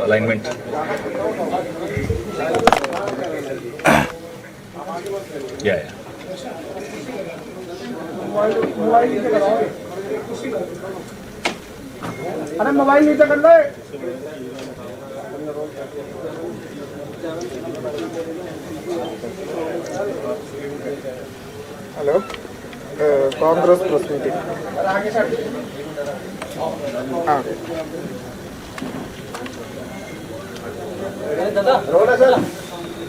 Alignment या अरे mobile नीचे कर ले। Hello, Congress press meeting. हाँ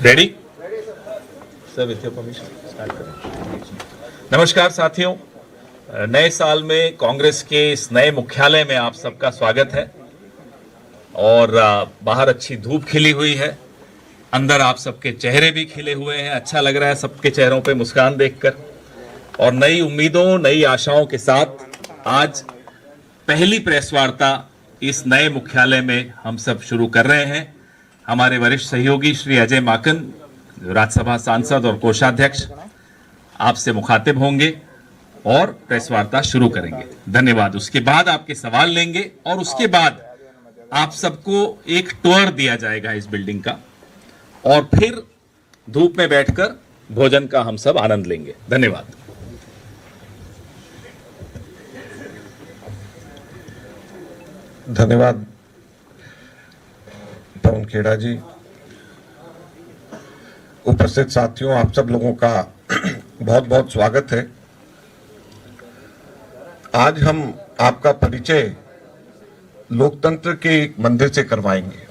ready sir, with your permission start करें। नमस्कार साथियों, नए साल में कांग्रेस के इस नए मुख्यालय में आप सबका स्वागत है। और बाहर अच्छी धूप खिली हुई है, अंदर आप सबके चेहरे भी खिले हुए हैं। अच्छा लग रहा है सबके चेहरों पे मुस्कान देखकर। और नई उम्मीदों, नई आशाओं के साथ आज पहली प्रेस वार्ता इस नए मुख्यालय में हम सब शुरू कर रहे हैं। हमारे वरिष्ठ सहयोगी श्री अजय माकन, राज्यसभा सांसद और कोषाध्यक्ष, आपसे मुखातिब होंगे और प्रेस वार्ता शुरू करेंगे। धन्यवाद। उसके बाद आपके सवाल लेंगे और उसके बाद आप सबको एक टूर दिया जाएगा इस बिल्डिंग का, और फिर धूप में बैठकर भोजन का हम सब आनंद लेंगे। धन्यवाद। धन्यवाद पवन खेड़ा जी। उपस्थित साथियों, आप सब लोगों का बहुत बहुत स्वागत है। आज हम आपका परिचय लोकतंत्र के एक मंदिर से करवाएंगे।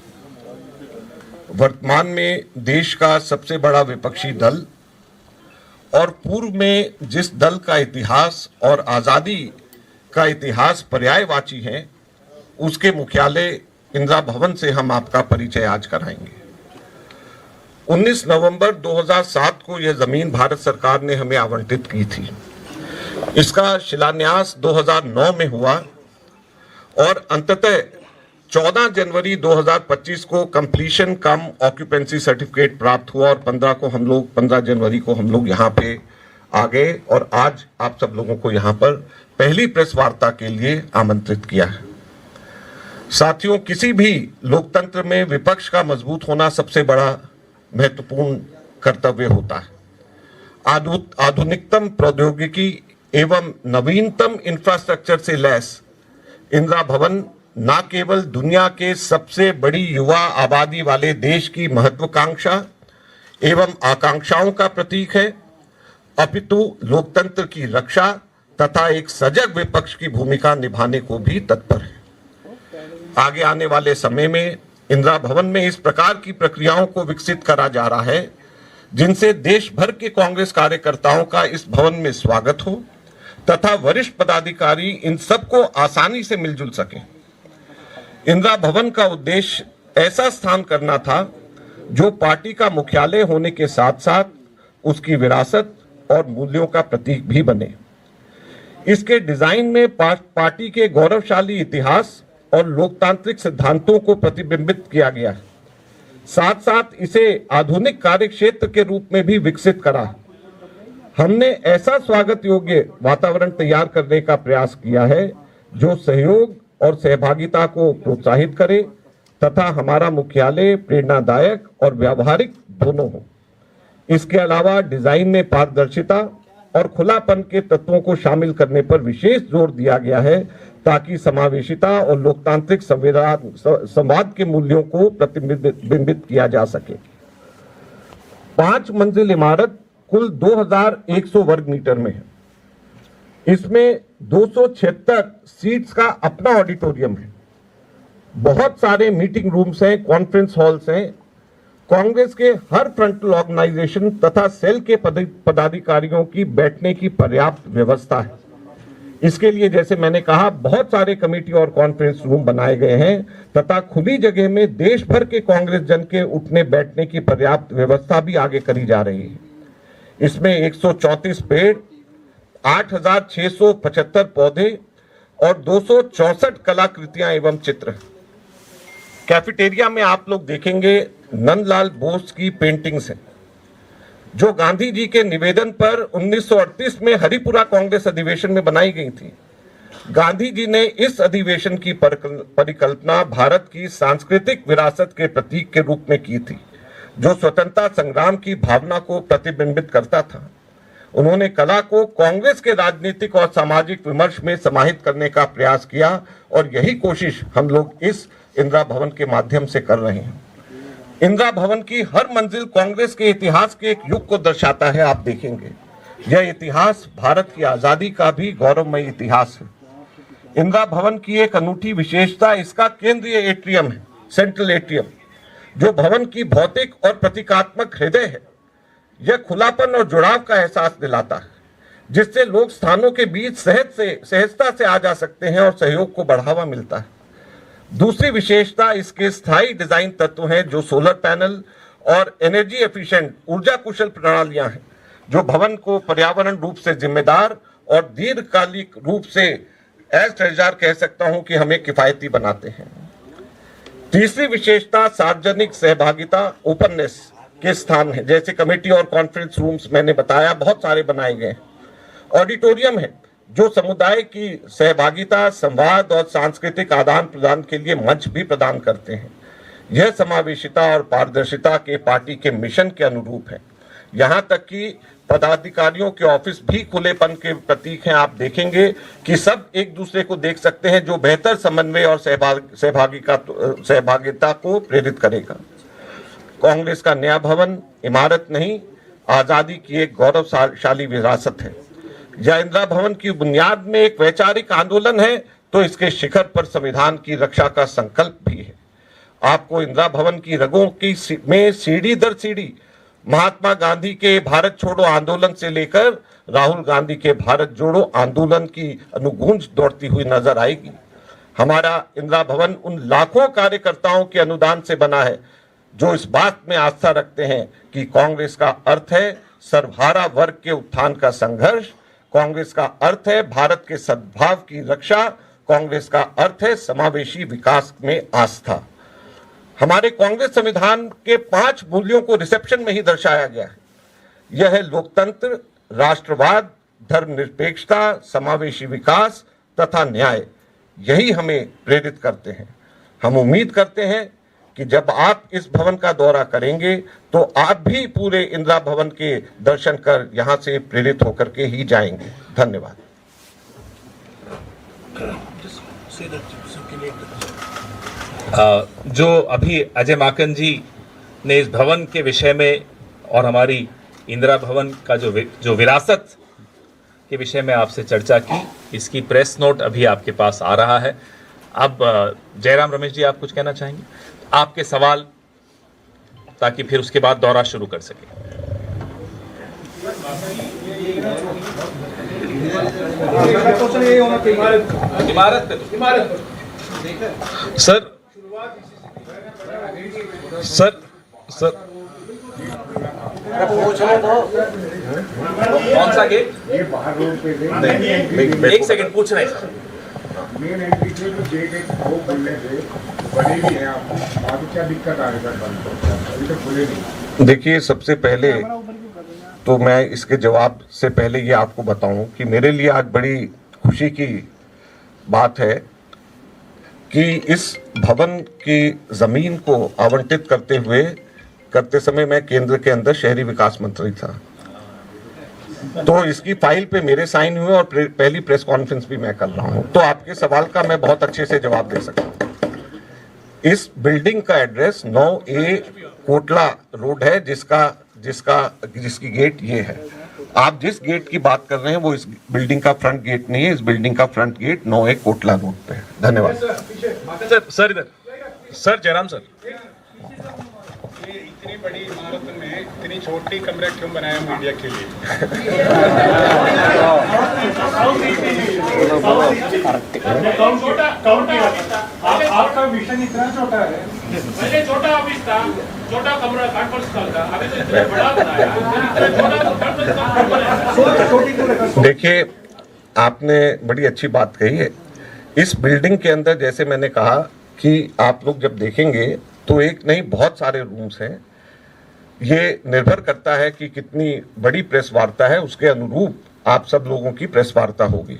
वर्तमान में देश का सबसे बड़ा विपक्षी दल और पूर्व में जिस दल का इतिहास और आज़ादी का इतिहास पर्यायवाची है, उसके मुख्यालय इंदिरा भवन से हम आपका परिचय आज कराएंगे। 19 नवंबर 2007 को यह जमीन भारत सरकार ने हमें आवंटित की थी। इसका शिलान्यास 2009 में हुआ और अंततः 14 जनवरी 2025 को कंप्लीशन कम ऑक्यूपेंसी सर्टिफिकेट प्राप्त हुआ और 15 जनवरी को हम लोग यहाँ पे आ गए और आज आप सब लोगों को यहाँ पर पहली प्रेस वार्ता के लिए आमंत्रित किया है। साथियों, किसी भी लोकतंत्र में विपक्ष का मजबूत होना सबसे बड़ा महत्वपूर्ण कर्तव्य होता है। आधुनिकतम प्रौद्योगिकी एवं नवीनतम इंफ्रास्ट्रक्चर से लैस इंदिरा भवन न केवल दुनिया के सबसे बड़ी युवा आबादी वाले देश की महत्वाकांक्षा एवं आकांक्षाओं का प्रतीक है, अपितु लोकतंत्र की रक्षा तथा एक सजग विपक्ष की भूमिका निभाने को भी तत्पर है। आगे आने वाले समय में इंदिरा भवन में इस प्रकार की प्रक्रियाओं को विकसित करा जा रहा है जिनसे देश भर के कांग्रेस कार्यकर्ताओं का इस भवन में स्वागत हो तथा वरिष्ठ पदाधिकारी इन सबको आसानी से मिलजुल सकें। इंदिरा भवन का उद्देश्य ऐसा स्थान करना था जो पार्टी का मुख्यालय होने के साथ साथ उसकी विरासत और मूल्यों का प्रतीक भी बने। इसके डिजाइन में पार्टी के गौरवशाली इतिहास और लोकतांत्रिक सिद्धांतों को प्रतिबिंबित किया गया है। साथ साथ इसे आधुनिक कार्य क्षेत्र के रूप में भी विकसित करा। हमने ऐसा स्वागत योग्य वातावरण तैयार करने का प्रयास किया है जो सहयोग और सहभागिता को प्रोत्साहित करे तथा हमारा मुख्यालय प्रेरणादायक और व्यावहारिक दोनों हो। इसके अलावा डिजाइन में पारदर्शिता और खुलापन के तत्वों को शामिल करने पर विशेष जोर दिया गया है ताकि समावेशिता और लोकतांत्रिक संवाद के मूल्यों को प्रतिबिंबित किया जा सके। 5 मंजिल इमारत कुल 2100 वर्ग मीटर में है। इसमें 276 सीट्स का अपना ऑडिटोरियम है। बहुत सारे मीटिंग रूम्स हैं, कॉन्फ्रेंस हॉल्स हैं। कांग्रेस के हर फ्रंटल ऑर्गेनाइजेशन तथा सेल के पदाधिकारियों की बैठने की पर्याप्त व्यवस्था है। इसके लिए जैसे मैंने कहा, बहुत सारे कमेटी और कॉन्फ्रेंस रूम बनाए गए हैं तथा खुली जगह में देश भर के कांग्रेस जन के उठने बैठने की पर्याप्त व्यवस्था भी आगे करी जा रही है। इसमें 134 पेड़, 8675 पौधे और 264 कलाकृतियां एवं चित्र। कैफेटेरिया में आप लोग देखेंगे नंदलाल बोस की पेंटिंग्स हैं जो गांधी जी के निवेदन पर 1938 में हरिपुरा कांग्रेस अधिवेशन में बनाई गई थी। गांधी जी ने इस अधिवेशन की परिकल्पना भारत की सांस्कृतिक विरासत के प्रतीक के रूप में की थी, जो स्वतंत्रता संग्राम की भावना को प्रतिबिंबित करता था। उन्होंने कला को कांग्रेस के राजनीतिक और सामाजिक विमर्श में समाहित करने का प्रयास किया और यही कोशिश हम लोग इस इंदिरा भवन के माध्यम से कर रहे हैं। इंदिरा भवन की हर मंजिल कांग्रेस के इतिहास के एक युग को दर्शाता है। आप देखेंगे यह इतिहास भारत की आजादी का भी गौरवमयी इतिहास है। इंदिरा भवन की एक अनूठी विशेषता इसका केंद्रीय एट्रियम है, सेंट्रल एट्रियम, जो भवन की भौतिक और प्रतीकात्मक हृदय है। यह खुलापन और जुड़ाव का एहसास दिलाता है, जिससे लोग स्थानों के बीच सहजता से आ जा सकते हैं और सहयोग को बढ़ावा मिलता है। दूसरी विशेषता इसके स्थायी डिजाइन तत्व हैं, जो सोलर पैनल और एनर्जी एफिशिएंट ऊर्जा कुशल प्रणालियां हैं, जो भवन को पर्यावरण रूप से जिम्मेदार और दीर्घकालिक रूप से ट्रेजर कह सकता हूं कि हमें किफायती बनाते हैं। तीसरी विशेषता सार्वजनिक सहभागिता, ओपननेस के स्थान है, जैसे कमेटी और कॉन्फ्रेंस रूम्स मैंने बताया बहुत सारे बनाए गए। ऑडिटोरियम है, जो समुदाय की सहभागिता, संवाद और सांस्कृतिक आदान प्रदान के लिए मंच भी प्रदान करते हैं। यह समावेशिता और पारदर्शिता के पार्टी के मिशन के अनुरूप है। यहाँ तक कि पदाधिकारियों के ऑफिस भी खुलेपन के प्रतीक हैं। आप देखेंगे कि सब एक दूसरे को देख सकते हैं, जो बेहतर समन्वय और सहभागिता को प्रेरित करेगा। कांग्रेस का नया भवन इमारत नहीं, आजादी की एक गौरवशाली विरासत है। यह इंदिरा भवन की बुनियाद में एक वैचारिक आंदोलन है, तो इसके शिखर पर संविधान की रक्षा का संकल्प भी है। आपको इंदिरा भवन की रगों की में सीढ़ी दर सीढ़ी महात्मा गांधी के भारत छोड़ो आंदोलन से लेकर राहुल गांधी के भारत जोड़ो आंदोलन की अनुगूंज दौड़ती हुई नजर आएगी। हमारा इंदिरा भवन उन लाखों कार्यकर्ताओं के अनुदान से बना है, जो इस बात में आस्था रखते हैं कि कांग्रेस का अर्थ है सर्वहारा वर्ग के उत्थान का संघर्ष, कांग्रेस का अर्थ है भारत के सद्भाव की रक्षा, कांग्रेस का अर्थ है समावेशी विकास में आस्था। हमारे कांग्रेस संविधान के 5 मूल्यों को रिसेप्शन में ही दर्शाया गया है। यह है लोकतंत्र, राष्ट्रवाद, धर्मनिरपेक्षता, समावेशी विकास तथा न्याय। यही हमें प्रेरित करते हैं। हम उम्मीद करते हैं कि जब आप इस भवन का दौरा करेंगे तो आप भी पूरे इंदिरा भवन के दर्शन कर यहां से प्रेरित होकर के ही जाएंगे। धन्यवाद। जो अभी अजय माकन जी ने इस भवन के विषय में और हमारी इंदिरा भवन का जो विरासत के विषय में आपसे चर्चा की, इसकी प्रेस नोट अभी आपके पास आ रहा है। अब जयराम रमेश जी, आप कुछ कहना चाहेंगे? आपके सवाल, ताकि फिर उसके बाद दौरा शुरू कर सके। इमारत सर कौन सा गेट? ये बाहर रोड पे एक सेकंड पूछ रहे हैं सर। मेन एंट्री से जो गेट एक वो खुलने से बड़े भी हैं, आपको आगे क्या दिक्कत आ रही है? अभी तक खुले नहीं। देखिए, सबसे पहले तो मैं इसके जवाब से पहले ये आपको बताऊं कि मेरे लिए आज बड़ी खुशी की बात है कि इस भवन की जमीन को आवंटित करते समय मैं केंद्र के अंदर शहरी विकास मंत्री था, तो इसकी फाइल पे मेरे साइन हुए और पहली प्रेस कॉन्फ्रेंस भी मैं कर रहा हूं, तो आपके सवाल का मैं बहुत अच्छे से जवाब दे सकता हूं। इस बिल्डिंग का एड्रेस 9A कोटला रोड है, जिसकी गेट ये है। आप जिस गेट की बात कर रहे हैं वो इस बिल्डिंग का फ्रंट गेट नहीं है। इस बिल्डिंग का front gate 9A Kotla road पे है। धन्यवाद। सर इधर सर, जयराम सर, ये इतनी बड़ी इमारत में इतनी छोटी कमरे क्यों बनाया मीडिया के लिए? आपका विजन इतना छोटा है। पहले छोटा ऑफिस था, छोटा कमरा कॉन्फ्रेंस हॉल था, अभी तो इतना बड़ा बनाया। देखिए, आपने बड़ी अच्छी बात कही है। इस बिल्डिंग के अंदर, जैसे मैंने कहा कि आप लोग जब देखेंगे तो एक नहीं बहुत सारे रूम्स हैं। ये निर्भर करता है कि कितनी बड़ी प्रेस वार्ता है, उसके अनुरूप आप सब लोगों की प्रेस वार्ता होगी।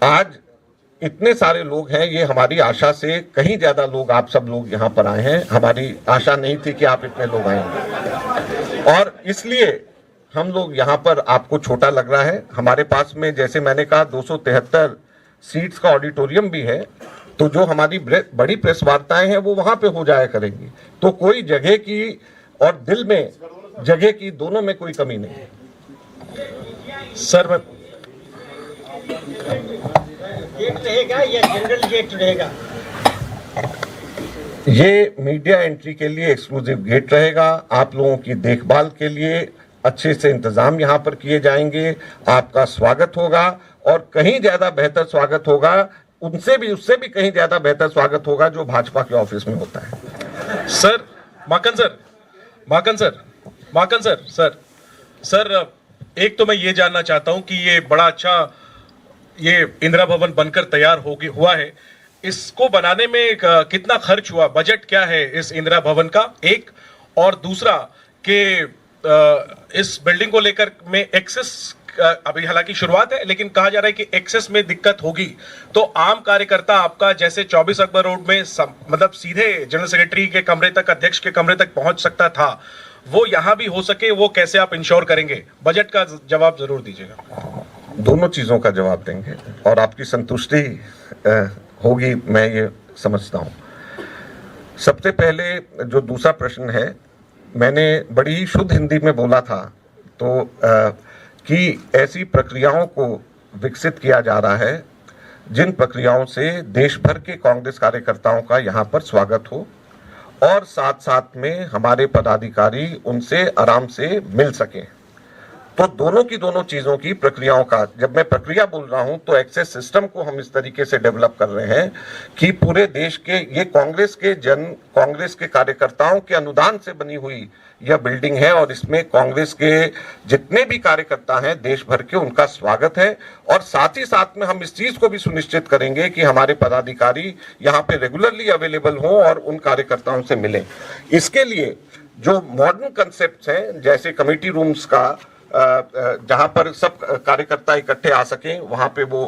आज इतने सारे लोग हैं, ये हमारी आशा से कहीं ज्यादा लोग, आप सब लोग यहाँ पर आए हैं। हमारी आशा नहीं थी कि आप इतने लोग आएंगे, और इसलिए हम लोग यहाँ पर, आपको छोटा लग रहा है, हमारे पास में जैसे मैंने कहा 273 सीट्स का ऑडिटोरियम भी है, तो जो हमारी बड़ी प्रेस वार्ताएं हैं वो वहां पे हो जाया करेंगी। तो कोई जगह की और दिल में जगह की, दोनों में कोई कमी नहीं है। सर मैं गेट रहेगा या जनरल गेट रहेगा? ये मीडिया एंट्री के लिए एक्सक्लूसिव गेट रहेगा। आप लोगों की देखभाल के लिए अच्छे से इंतजाम यहाँ पर किए जाएंगे। आपका स्वागत होगा, और कहीं ज्यादा बेहतर स्वागत होगा, उससे भी कहीं ज्यादा बेहतर स्वागत होगा जो भाजपा के ऑफिस में होता है। सर माकन सर, एक तो मैं ये जानना चाहता हूं कि ये बड़ा अच्छा ये इंदिरा भवन बनकर तैयार हुआ है, इसको बनाने में कितना खर्च हुआ, बजट क्या है इस इंदिरा भवन का, एक, और दूसरा कि इस बिल्डिंग को लेकर में एक्सेस, अभी हालांकि शुरुआत है लेकिन कहा जा रहा है कि एक्सेस में दिक्कत होगी, तो आम कार्यकर्ता आपका जैसे 24 अकबर रोड में मतलब सीधे जनरल सेक्रेटरी के कमरे तक, अध्यक्ष के कमरे तक पहुंच सकता था, वो यहां भी हो सके, वो कैसे आप इंश्योर करेंगे? बजट का जवाब जरूर दीजिएगा। दोनों चीजों का जवाब देंगे और आपकी संतुष्टि होगी, मैं ये समझता हूं। सबसे पहले जो दूसरा प्रश्न है, मैंने बड़ी ही शुद्ध हिंदी में बोला था तो कि ऐसी प्रक्रियाओं को विकसित किया जा रहा है जिन प्रक्रियाओं से देश भर के कांग्रेस कार्यकर्ताओं का यहाँ पर स्वागत हो, और साथ साथ में हमारे पदाधिकारी उनसे आराम से मिल सकें। तो दोनों चीजों की प्रक्रियाओं का, जब मैं प्रक्रिया बोल रहा हूं तो एक्सेस सिस्टम को हम इस तरीके से डेवलप कर रहे हैं कि पूरे देश के, ये कांग्रेस के कार्यकर्ताओं के अनुदान से बनी हुई यह बिल्डिंग है, और इसमें कांग्रेस के जितने भी कार्यकर्ता हैं देश भर के, उनका स्वागत है। और साथ ही साथ में हम इस चीज को भी सुनिश्चित करेंगे कि हमारे पदाधिकारी यहाँ पे रेगुलरली अवेलेबल हों और उन कार्यकर्ताओं से मिलें। इसके लिए जो मॉडर्न कंसेप्ट हैं, जैसे कमेटी रूम्स का, जहां पर सब कार्यकर्ता इकट्ठे आ सकें, वहां पे वो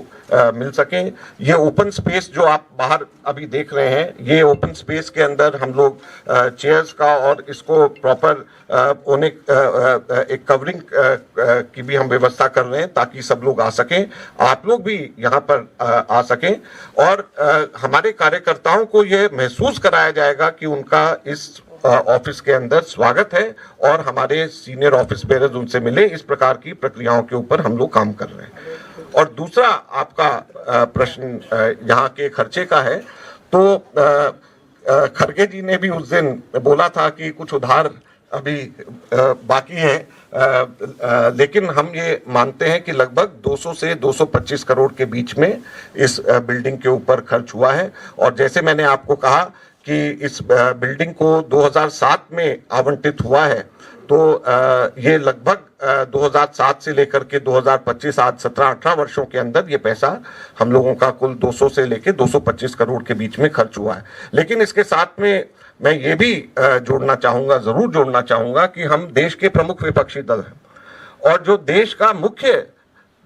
मिल सकें। ये ओपन स्पेस जो आप बाहर अभी देख रहे हैं, ये ओपन स्पेस के अंदर हम लोग चेयर्स का और इसको प्रॉपर होने एक कवरिंग की भी हम व्यवस्था कर रहे हैं ताकि सब लोग आ सकें, आप लोग भी यहाँ पर आ सकें, और हमारे कार्यकर्ताओं को ये महसूस कराया जाएगा कि उनका इस ऑफिस के अंदर स्वागत है और हमारे सीनियर ऑफिस बेयरर्स उनसे मिले। इस प्रकार की प्रक्रियाओं के ऊपर हम लोग काम कर रहे हैं। और दूसरा आपका प्रश्न यहाँ के खर्चे का है, तो खड़गे जी ने भी उस दिन बोला था कि कुछ उधार अभी बाकी है, लेकिन हम ये मानते हैं कि लगभग 200 से 225 करोड़ के बीच में इस बिल्डिंग के ऊपर खर्च हुआ है। और जैसे मैंने आपको कहा कि इस बिल्डिंग को 2007 में आवंटित हुआ है, तो ये लगभग 2007 से लेकर के 2025 आज 17-18 वर्षों के अंदर ये पैसा हम लोगों का कुल 200 से लेकर 225 करोड़ के बीच में खर्च हुआ है। लेकिन इसके साथ में मैं ये भी जरूर जोड़ना चाहूंगा कि हम देश के प्रमुख विपक्षी दल हैं, और जो देश का मुख्य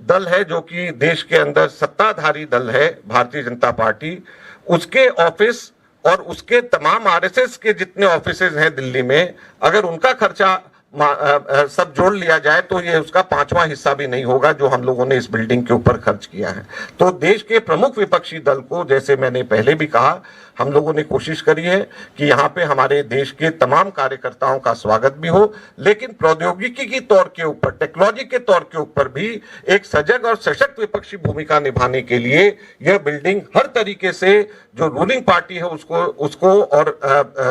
दल है, जो कि देश के अंदर सत्ताधारी दल है भारतीय जनता पार्टी, उसके ऑफिस और उसके तमाम आरएसएस के जितने ऑफिसेज हैं दिल्ली में, अगर उनका खर्चा सब जोड़ लिया जाए तो ये उसका 5वां हिस्सा भी नहीं होगा जो हम लोगों ने इस बिल्डिंग के ऊपर खर्च किया है। तो देश के प्रमुख विपक्षी दल को, जैसे मैंने पहले भी कहा, हम लोगों ने कोशिश करी है कि यहाँ पे हमारे देश के तमाम कार्यकर्ताओं का स्वागत भी हो, लेकिन प्रौद्योगिकी के तौर के ऊपर, टेक्नोलॉजी के तौर के ऊपर भी एक सजग और सशक्त विपक्षी भूमिका निभाने के लिए यह बिल्डिंग हर तरीके से जो रूलिंग पार्टी है उसको और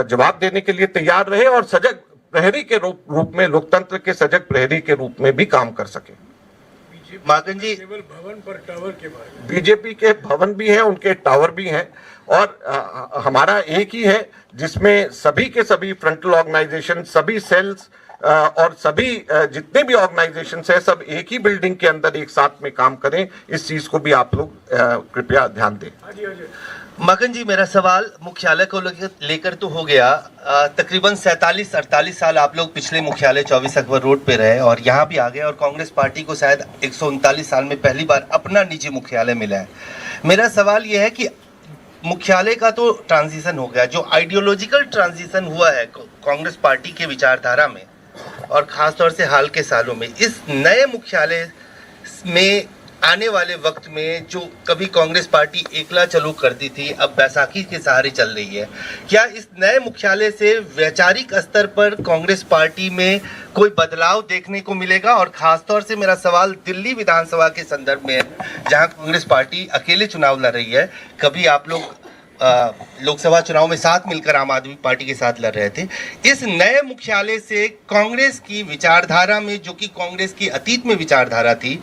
जवाब देने के लिए तैयार रहे, और सजग प्रहरी के रूप में, लोकतंत्र के सजग प्रहरी के रूप में भी काम कर सके। माकन जी, केवल भवन पर टावर के बारे बीजेपी के भवन भी हैं, उनके टावर भी हैं, और हमारा एक ही है जिसमें सभी के सभी फ्रंटल ऑर्गेनाइजेशन, सभी सेल्स और सभी जितने भी ऑर्गेनाइजेशन है, सब एक ही बिल्डिंग के अंदर एक साथ में काम करें। इस चीज को भी आप लोग कृपया ध्यान दें। मगन जी, मेरा सवाल मुख्यालय को लेकर तो हो गया। तकरीबन 47-48 साल आप लोग पिछले मुख्यालय 24 अकबर रोड पे रहे और यहाँ भी आ गए, और कांग्रेस पार्टी को शायद 139 साल में पहली बार अपना निजी मुख्यालय मिला है। मेरा सवाल यह है कि मुख्यालय का तो ट्रांजिशन हो गया, जो आइडियोलॉजिकल ट्रांजिशन हुआ है कांग्रेस पार्टी के विचारधारा में और ख़ासतौर से हाल के सालों में, इस नए मुख्यालय में आने वाले वक्त में जो कभी कांग्रेस पार्टी एकला चलो करती थी, अब बैसाखी के सहारे चल रही है, क्या इस नए मुख्यालय से वैचारिक स्तर पर कांग्रेस पार्टी में कोई बदलाव देखने को मिलेगा? और खासतौर से मेरा सवाल दिल्ली विधानसभा के संदर्भ में है, जहां कांग्रेस पार्टी अकेले चुनाव लड़ रही है। कभी आप लोग लोकसभा चुनाव में साथ मिलकर आम आदमी पार्टी के साथ लड़ रहे थे। इस नए मुख्यालय से कांग्रेस की विचारधारा में, जो कि कांग्रेस की अतीत में विचारधारा थी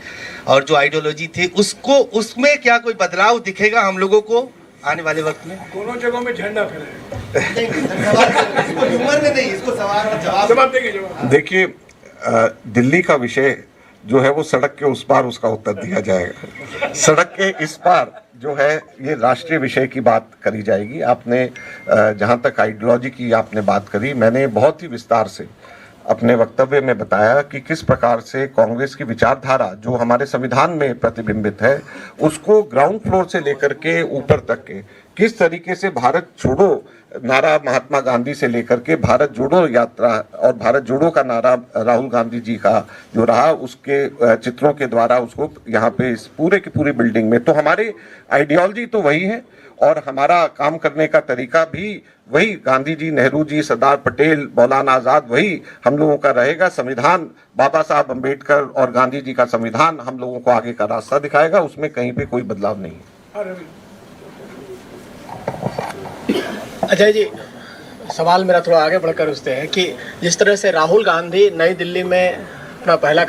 और जो आइडियोलॉजी थी, उसमें क्या कोई बदलाव दिखेगा हम लोगों को आने वाले वक्त में? दोनों जगहों में झंडा फहराए। इसको ह्यूमर में नहीं, इसको सवाल और जवाब देंगे जवाब। देखिए, दिल्ली का विषय जो है वो सड़क के उस पार उसका उत्तर दिया जाएगा। सड़क के इस पार जो है ये राष्ट्रीय विषय की बात करी जाएगी। आपने जहां तक आइडियोलॉजी की आपने बात करी, मैंने बहुत ही विस्तार से अपने वक्तव्य में बताया कि किस प्रकार से कांग्रेस की विचारधारा जो हमारे संविधान में प्रतिबिंबित है, उसको ग्राउंड फ्लोर से लेकर के ऊपर तक के किस तरीके से भारत छोड़ो नारा महात्मा गांधी से लेकर के भारत जोड़ो यात्रा और भारत जोड़ो का नारा राहुल गांधी जी का जो रहा, उसके चित्रों के द्वारा उसको यहाँ पे इस पूरे की पूरी बिल्डिंग में, तो हमारी आइडियोलॉजी तो वही है और हमारा काम करने का तरीका भी वही, गांधी जी, नेहरू जी, सरदार पटेल, मौलाना आजाद, वही हम लोगों का रहेगा। संविधान, बाबा साहब अम्बेडकर और गांधी जी का संविधान हम लोगों को आगे का रास्ता दिखाएगा, उसमें कहीं पे कोई बदलाव नहीं है। अजय जी, सवाल मेरा थोड़ा आगे बढ़कर उससे है कि जिस तरह से राहुल गांधी नई दिल्ली में अपना पहला